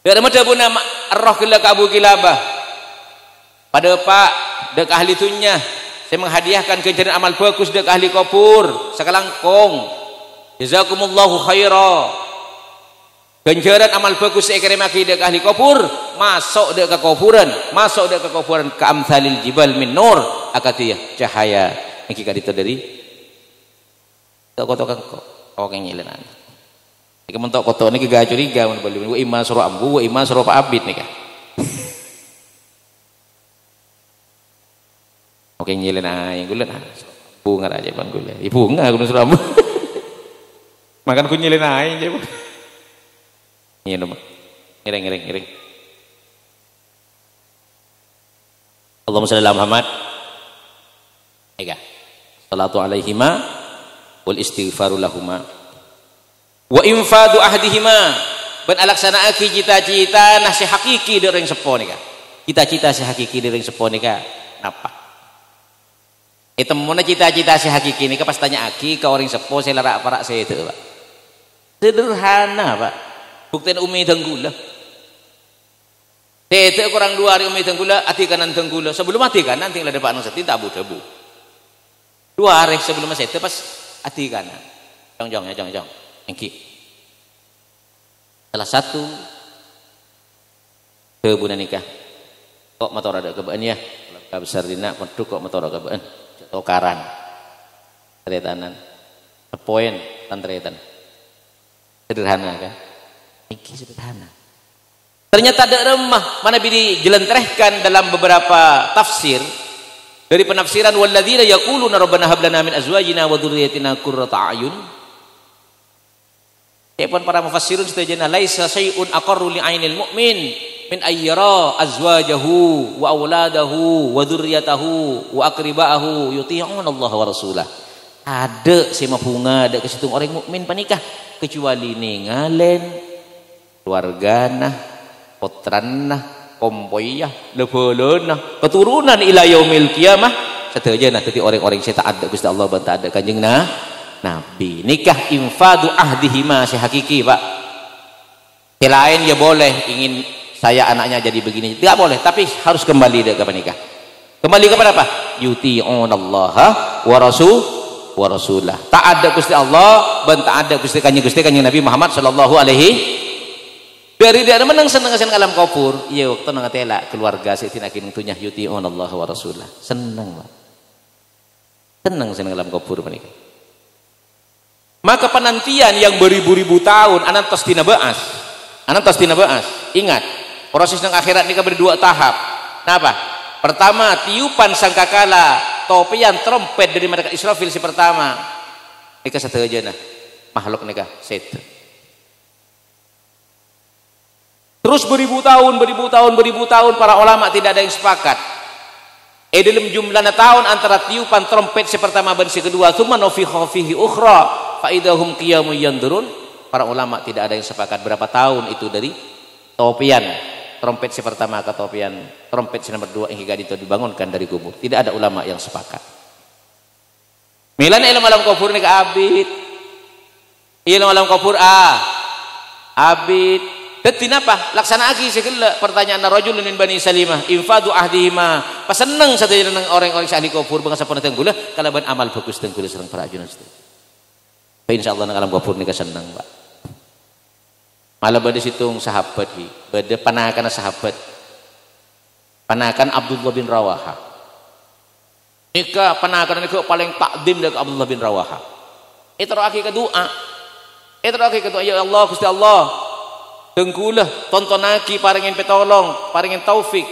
Tidak mah dah nama roh gila Abu Kilabah pada pak dek ahli tunya saya menghadiahkan ganjaran amal bagus dek ahli kubur sakalangkong. Jazakumullahu khaira. Ganjaran amal bagus saya kirimake dek ahli kubur, masuk dek ke kuburan, masuk dek ke kuburan ka amsalil jibal min nur, akatiyah cahaya iki kadito dari kotokan kok oke ngilenan. Iki mentok koto niki gak curiga mun bali wa imma sura ambu wa imma sura Pak Abid nika. Oke nyilen ae gulen bunga aja bang gulen ibu bunga gunung suramu makan ku nyilen ae aja bang nyilen ngiring Allahumma shalli ala Muhammad ega salatu alaihima wal istighfaru lahuma wa infadu ahdihima ben alaksana aki cita-cita nah si hakiki dereng sepo nika cita-cita si hakiki dereng sepo nika napa itu mana cita-cita si hakiki ini pas tanya aki ke orang sepo saya larak parak saya itu pak sederhana pak buktiin umi tenggula itu kurang 2 hari umi tenggula hati kanan tenggula sebelum hati kanan tinggal ada pak Nusati tabu debu 2 hari sebelum saya itu pas hati kanan jong engki salah satu kebunan nikah kok motor ada kebaan ya besar dina penduk kok motor ada kebaan tokaran teretanan poin tantretan sederhana kan ini sederhana ternyata ada remah mana bini jelentrehkan dalam beberapa tafsir dari penafsiran walladzina yaquluna rabbana hab lana min azwajina wa dzurriyyatina qurrata a'yun pun para mufassirun setujuan laisa syai'un aqarru li 'ainil mu'min min ayyara azwajahu wa auladahu wa dzurriyyatahu wa aqribaahu yuti'una Allah wa rasulah. Ada si mabunga ada kesitung orang mukmin panikah kecuali ningalen keluargana potranna kompoyah lebolona keturunan ila yaumil qiyamah setujuan tadi orang-orang saya tak ada Gusti Allah bantah ada kanjeng Nabi nikah infadu ahdihima si hakiki pak selain ya boleh ingin saya anaknya jadi begini tidak boleh tapi harus kembali ke menikah kembali kepada apa yuti'unallaha wa rasulah ta'adda Gusti Allah ben ta'adda Gusti kanjeng Nabi Muhammad sallallahu alaihi dari dia menang seneng alam kubur iya waktu nang tela keluarga Sayyidina Kinung tunyah yuti'unallaha wa rasulah seneng Pak seneng alam kubur menikah maka penantian yang beribu-ribu tahun anak tos tina baas ingat proses yang akhirat ini berdua tahap. Kenapa? Pertama tiupan sangkakala, topian trompet dari malaikat Israfil si pertama. Nikah satu aja nah. Makhluk nikah set. Terus beribu tahun para ulama tidak ada yang sepakat. Dalam jumlahnya tahun antara tiupan trompet si pertama dan si kedua, tsumma nufikha fihi ukhra fa idahum qiyamun yanzurun. Para ulama tidak ada yang sepakat berapa tahun itu dari topian trompet si pertama ke topian trompet si nomor 2 hingga itu dibangunkan dari kubur tidak ada ulama yang sepakat milan ilmu alam kubur ni ke abid ilmu alam kubur abid detin apa laksana aki segala pertanyaan rajulun min bani salimah infadu ahdihima paseneng satu orang-orang ahli kubur bangsa pun tenggula kalaban amal bagus tenggula serang para ajunan itu insyaallah nang alam kubur ni keseneng Pak malah pada situng sahabat pada panakan sahabat panakan Abdullah bin Rawaha nikah panakan nikah paling takdim dari Abdullah bin Rawaha itu akhir doa ya Allah Gusti Allah tengkulah tontonaki paringin petolong paringin taufik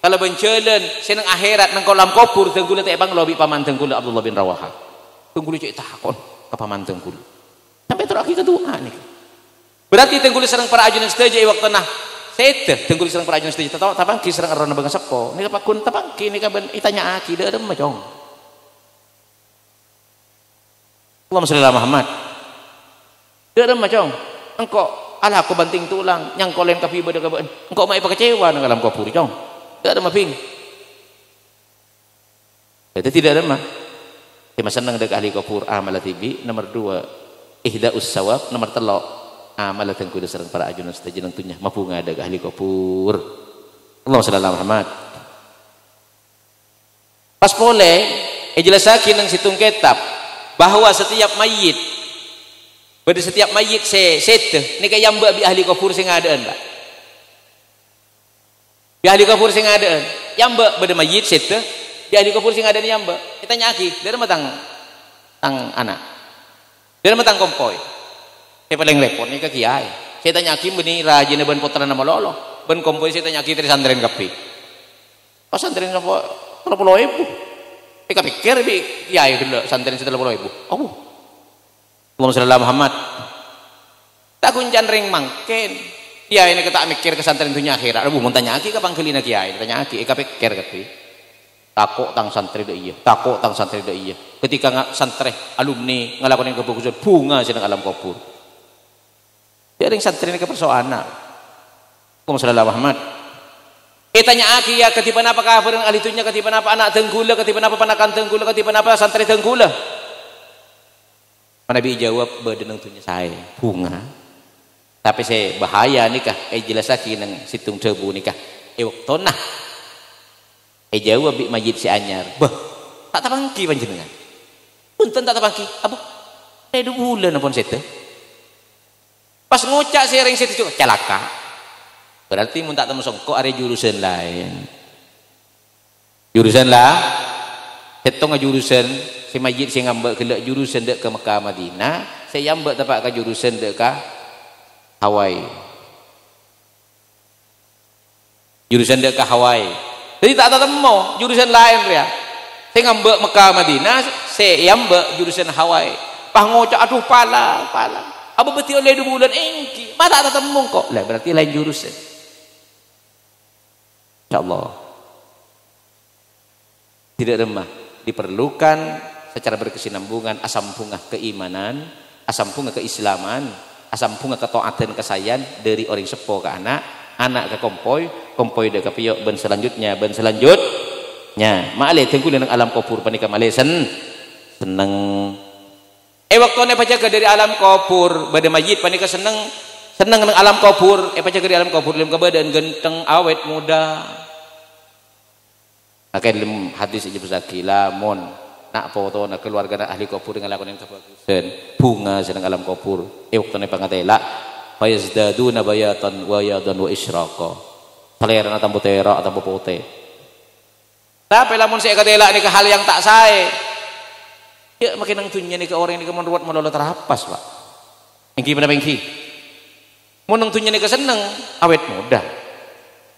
kalau bencelan seneng akhirat nang kolam kubur tengkulah tak bang lobi paman tengkulah Abdullah bin Rawaha tengkulah cek takon ke paman tengkulah sampai terakhir doa nih berarti tengguli serang para ajunan setuju waktu nah sete tengguli serang para ajunan setuju tapang ki serang arana bangsa sepo nika pakun tapang ki nika ben itanya aki da macong Allahumma shalli ala Muhammad da macong engko ala aku banting tulang nyang kolen kapi beda kaban engko mai pakecewa nang alam kubur cong da maping itu tidak ada mah kita senang dekat ahli kubur amalatibi nomor 2 ihdaus sawab nomor 3 amal tengkuda serang para ajunan setajin tentunya mampu ngada ahli kubur Allahumma shalli ala Muhammad pas boleh jelasakin nang situng kitab bahwa setiap mayit pada setiap mayit sete ni kaya mbak bi ahli kubur sing adaan Pak. Bi ahli kubur sing adaan yang mbak pada mayit sete bi ahli kubur sing adaan yang mbak kita nyaki dari matang anak dari matang kompoi saya paling repot ni ke kiai saya tanya ki beni rajin ben putra nama lolo ben kompoi saya tanya ki dari santren kapi pas santren apa 30.000 pikir bi kiai dulu santren 30.000 Allahumma shalli ala Muhammad tak kuncan ring mangken kiai ini ketak mikir ke santren dunia akhirat aduh mau tanya ki kapan kelina kiai tanya ki pikir kapi takut tang santri dah iya takut tang santri dah iya ketika santri alumni ngelakuin kebagusan bunga sedang alam kubur dia ring santri ini ke persoalan Allahumma shalli ala Muhammad tanya aki ya ketipan apa kabar dengan ahli dunia ketipan apa anak tenggula ketipan apa panakan tenggula ketipan apa santri tenggula Nabi jawab badan tentunya saya bunga tapi saya bahaya nikah jelas lagi nang situng debu nikah waktu nah jawab bi majid si anyar bah tak tapangki panjenengan punten tak tapangki abu saya 2 bulan apun sete pas ngocak sering sete juga celaka berarti mun tak temu songko ada jurusan lain jurusan lah hitung jurusan si majid si ngambek kelak jurusan dek ke Mekah Madinah saya ambek tapak ke jurusan dek ke Hawaii jurusan dek ke Hawaii jadi tak temu jurusan lain ya saya ngambek Mekah Madinah saya ambek jurusan Hawaii pah ngocak aduh pala apa betul oleh 2 bulan engki mata tak temu kok lah berarti lain jurusan insyaallah tidak remah diperlukan secara berkesinambungan asam bunga keimanan asam bunga keislaman asam bunga ketaatan kesayan dari orang sepo ke anak ke kompoi ke piyok ben selanjutnya ma'alih tengku dengan alam kubur panika malih seneng waktu ne pajaga dari alam kubur pada mayit panika seneng dengan alam kubur pajaga dari alam kubur lim kebadan genteng awet muda akan hadis ijib zaki lamun nak foto nak keluarga nak ahli kubur dengan lakukan yang kebagusan bunga sedang alam kubur waktu ne pangatela fayazdaduna bayatan wa yadan wa isyraqah selera tambah terak tambah putih tapi lamun saya katela ni ke hal yang tak saya ya makin nang dunya ni ke orang ni ke menruat melolo terapas Pak engki pada engki mun nang dunya ni ke seneng awet muda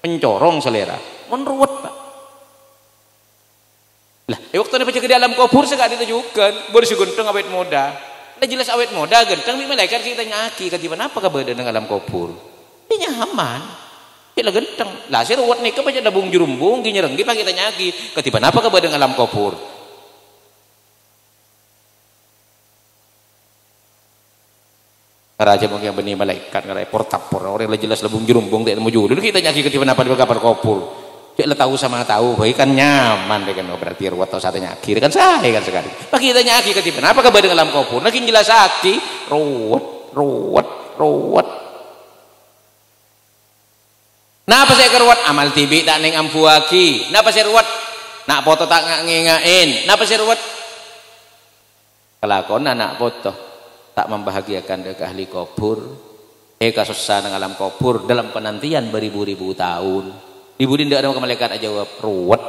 pencorong selera menruat Pak lah waktu ni pakai di alam kubur segala ditujukan baru si genteng awet muda nah jelas awet muda genteng di malaikat kita nyaki ketiban apa kabar dengan alam kubur ini nyaman kita genteng lah si ruwet nih kebaca dabung jurumbung gini renggi pak kita nyaki ketiban apa kabar dengan alam kubur raja mungkin yang benih malaikat ngarai portapor orang yang jelas labung jurumbung tidak mau dulu kita nyaki ketiban apa di kabar kubur dia tahu sama tahu baik kan nyaman kan berarti ruwet atau satunya akhir kan saya kan sekali bagi kita nyaki ketiban apa kabar dengan alam kubur makin jelas aki ruwet napa saya keruwet amal tibi tak neng ampuaki napa saya ruwet nak foto tak ngingain napa saya ruwet kelakon anak foto tak membahagiakan dek ahli kubur kesusah dengan alam kubur dalam penantian beribu-ribu tahun ibu dinda ada malaikat aja jawab ruwet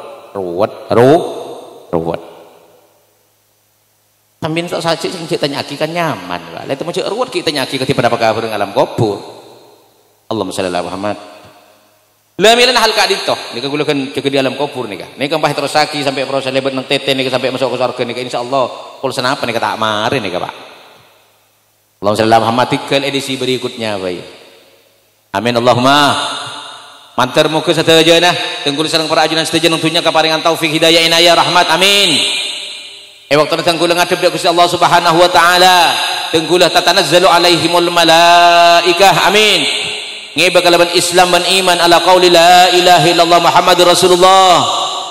sambil tak saja sing tanya aki kan nyaman lah itu macam ruwet kita nyaki ketiban apa kabar dengan alam kubur Allahumma shalli ala Muhammad lamilan hal ka dito nika gulakan jaga di alam kubur nika mbah terus saki sampai proses lebat nang tete nika sampai masuk ke surga nika insyaallah kul senapa nika tak mari nika Pak Allahumma shalli ala Muhammad tikal edisi berikutnya baik amin Allahumma mantar muka setajana tenggul sareng para ajunan setajana tentunya kaparingan taufik hidayah inayah rahmat amin waktu tenggul ngadep dak Gusti Allah Subhanahu wa taala tenggulah tatanazzalu alaihimul malaikah amin ngeba kalaban Islam dan iman ala qauli la ilaha illallah Muhammadur Rasulullah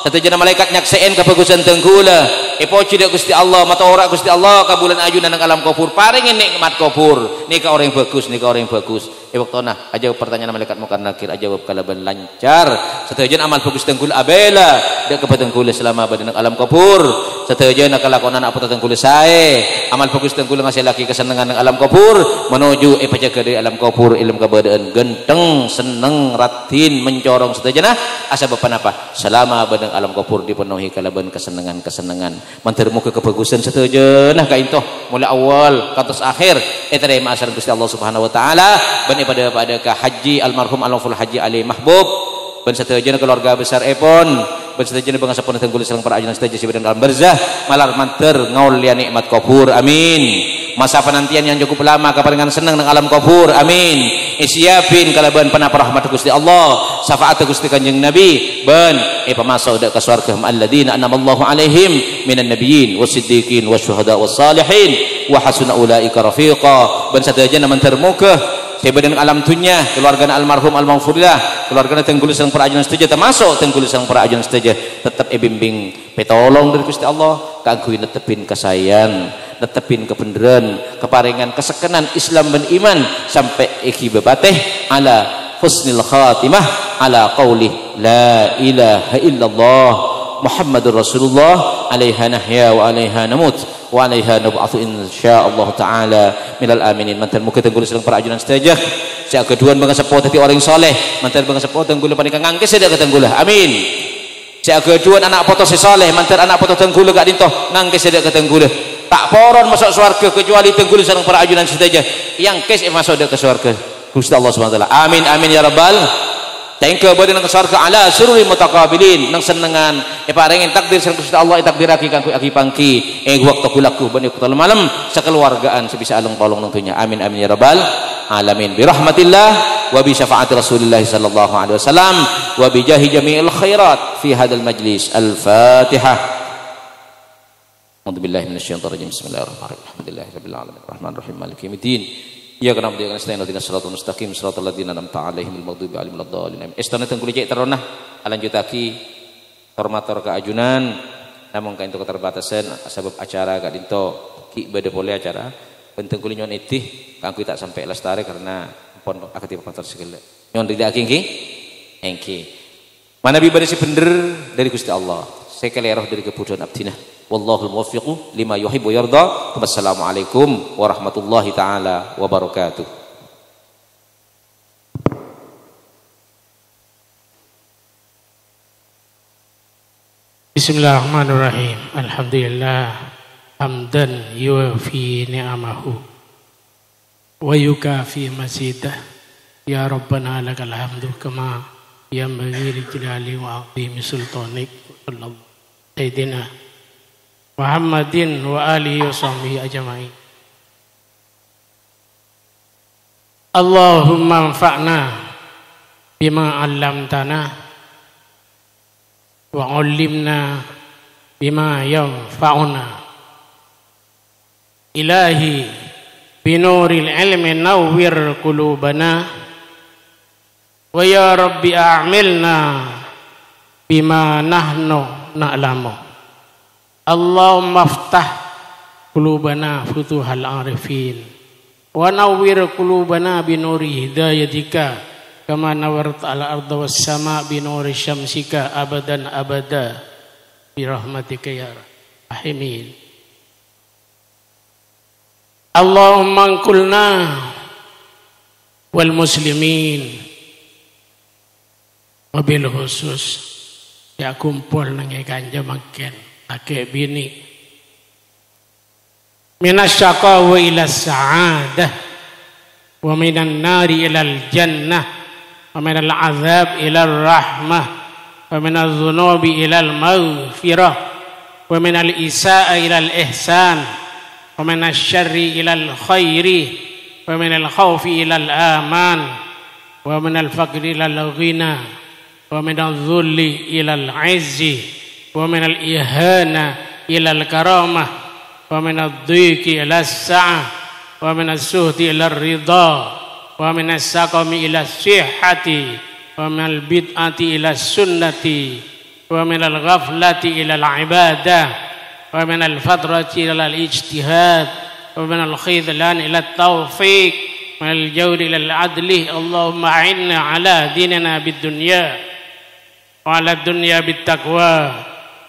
setajana malaikat nyakseen kebagusan tenggula poci dak Gusti Allah mata ora Gusti Allah kabulan ajunan nang alam kubur paringin nikmat kubur nika orang yang bagus nika orang yang bagus waktona aja pertanyaan malaikat munkar nakir aja kalaban lancar satajan amal bagus tengkul abela dak kebatengkul selama badan alam kubur satajan nakalakonan apa tengkul sae amal bagus tengkul ngasih laki kesenangan nang alam kubur menuju pajaga dari alam kubur ilmu keberadaan genteng seneng ratin mencorong satajan asa bapan apa selama badan alam kubur dipenuhi kalaban kesenangan mantermu ke kebagusan satajan ka intoh mulai awal katos akhir tadi ma'asar Gusti Allah Subhanahu wa taala ban pada ke haji almarhum almarhum haji Ali Mahbub ban satajan keluarga besar epon ban satajan bangsa pun tenggul sareng para ajunan satajan sibadan dalam barzah malar manter ngaul lian nikmat kubur amin masa penantian yang cukup lama kaparingan senang nang alam kubur amin isiapin kalaban panapa rahmat Gusti Allah syafaat Gusti Kanjeng Nabi ban pamasok dak ka swarga alladzina an'amallahu alaihim minan nabiyyin wasiddiqin wasyuhada wassalihin wa hasuna ulaika rafiqa ban satajan manter muka sebadan alam dunya keluarga almarhum almarhumillah keluarga tenggul sareng para ajunan setuju termasuk tenggul sareng para ajunan setuju tetap bimbing petolong dari Gusti Allah kanggo netepin kasayan netepin kebenaran keparingan kesekenan Islam dan iman sampai iki bebateh ala husnil khatimah ala qauli la ilaha illallah Muhammadur Rasulullah alaiha nahya wa alaiha namut wa alaiha nub'atsu insyaallah taala minal aminin mantan muga tenggul sareng para ajunan setajah sak keduan bangsa potati orang saleh mantan bangsa potati tenggul panika ngangkes sedak tenggul amin sak keduan anak poto saleh mantan anak poto tenggul gak dintoh ngangkes sedak tenggul tak poron masuk surga kecuali tenggul sareng para ajunan setajah yang kes masuk ke surga Gusti Allah Subhanahu wa taala amin amin ya rabbal tengke badan nang surga ala sururi mutaqabilin nang senengan paringin takdir sareng Gusti Allah takdiraki kanggo aki pangki waktu kulaku bani kutal malam sekeluargaan sebisa alung tolong nang dunya amin amin ya rabbal alamin bi rahmatillah wa bi syafaati Rasulillah sallallahu alaihi wasallam wa bi jahi jami'il khairat fi hadzal majlis al-Fatihah. A'udzubillahi minasyaitonir rajim. Bismillahirrahmanirrahim. Alhamdulillahirabbil alamin. Arrahmanirrahim. Maliki yaumiddin. Iyyaka na'budu wa iyyaka nasta'in. Ihdinas siratal mustaqim. Siratal ladzina an'amta 'alaihimul maghdubi 'alaihim waladdallin. Istana tengkul cek teronah alanjutaki hormator ka ajunan namun ka itu keterbatasan sebab acara ka dinto ki bade pole acara penting kuli nyon itih kanggo tak sampai lestari karena pon aktif kantor segala. Nyon ridaki nggih. Engki. Manabi bade si bener dari Gusti Allah. Sekeleroh dari kebutuhan abdina. Wallahul muwaffiqu lima yuhibbu yarda. Wassalamualaikum warahmatullahi taala wabarakatuh. Bismillahirrahmanirrahim. Alhamdulillah hamdan yuwafi ni'amahu wa yukafi mazidah. Ya Rabbana lakal hamdu kama yanbaghi li jalali wa 'azimi sultanik. Sallallahu Sayyidina Muhammadin wa alihi wa sahbihi ajma'in. Allahumma anfa'na bima 'allamtana wa 'allimna bima yanfa'una. Ilahi binuril ilmi nawwir qulubana wa ya rabbi a'milna bima nahnu na'lamu. Allahumma aftah qulubana futuhal arifin wa nawwir qulubana binuri hidayatika kama nawwarta al arda was sama binuri syamsika abadan abada bi rahmatika ya rahimin. Allahumma anqulna wal muslimin wabil khusus ya kumpul nang ganja makin ake bini minasyaqawa ila sa'adah wa minan nari ila al-jannah wa minal azab ila rahmah wa minal dhunubi ila al-maghfirah wa minal isa'a ila al-ihsan wa minal syarri ila al-khairi wa minal khawfi ila al-aman wa minal faqri ila al-ghina wa minal dhulli ila al-'izzi wa minal ihana ila al-karamah wa minal dhiqi ila as-sa'ah wa minas suhti ila ar-ridha wa minas saqami ila as-sihhati wa minal bid'ati ila as-sunnati wa minal ghaflati ila al-ibadah ومن الفترة إلى الاجتهاد ومن الخذلان إلى التوفيق من الجور إلى العدل اللهم أعنا على ديننا بالدنيا وعلى الدنيا بالتقوى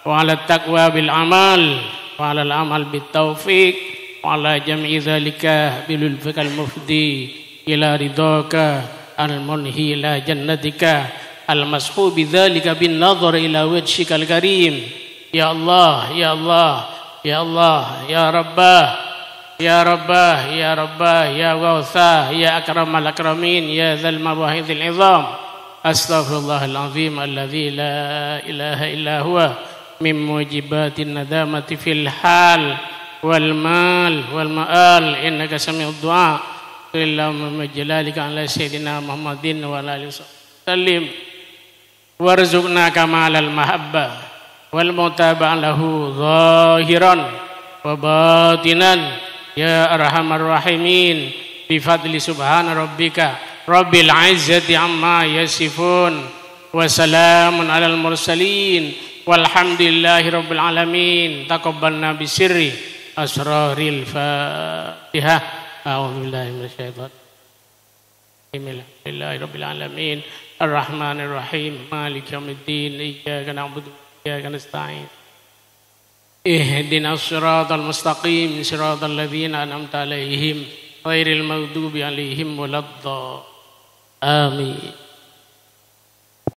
وعلى التقوى بالعمل وعلى العمل بالتوفيق وعلى جميع ذلك بلطفك المفدي إلى رضاك المنهي إلى جنتك المصحوب بذلك بالنظر إلى وجهك الكريم يا الله يا الله يا الله يا رباه يا رباه يا رباه يا غوثاه يا أكرم الأكرمين يا ذا المواهب العظام أستغفر الله العظيم الذي لا إله إلا هو من موجبات الندامة في الحال والمال والمآل إنك سميع الدعاء اللهم جلالك على سيدنا محمد وعلى آله وسلم وارزقنا كمال المحبة والمتابعة له ظاهرا وباطنا يا أرحم الراحمين بفضل سبحان ربك رب العزة عما يصفون وسلام على المرسلين والحمد لله رب العالمين تقبلنا بسر أسرار الفاتحة أعوذ بالله من الشيطان الرجيم الحمد لله رب العالمين الرحمن الرحيم مالك يوم الدين إياك نعبد وإياك نستعين اهدنا الصراط المستقيم صراط الذين أنعمت عليهم غير المغضوب عليهم ولا الضالين آمين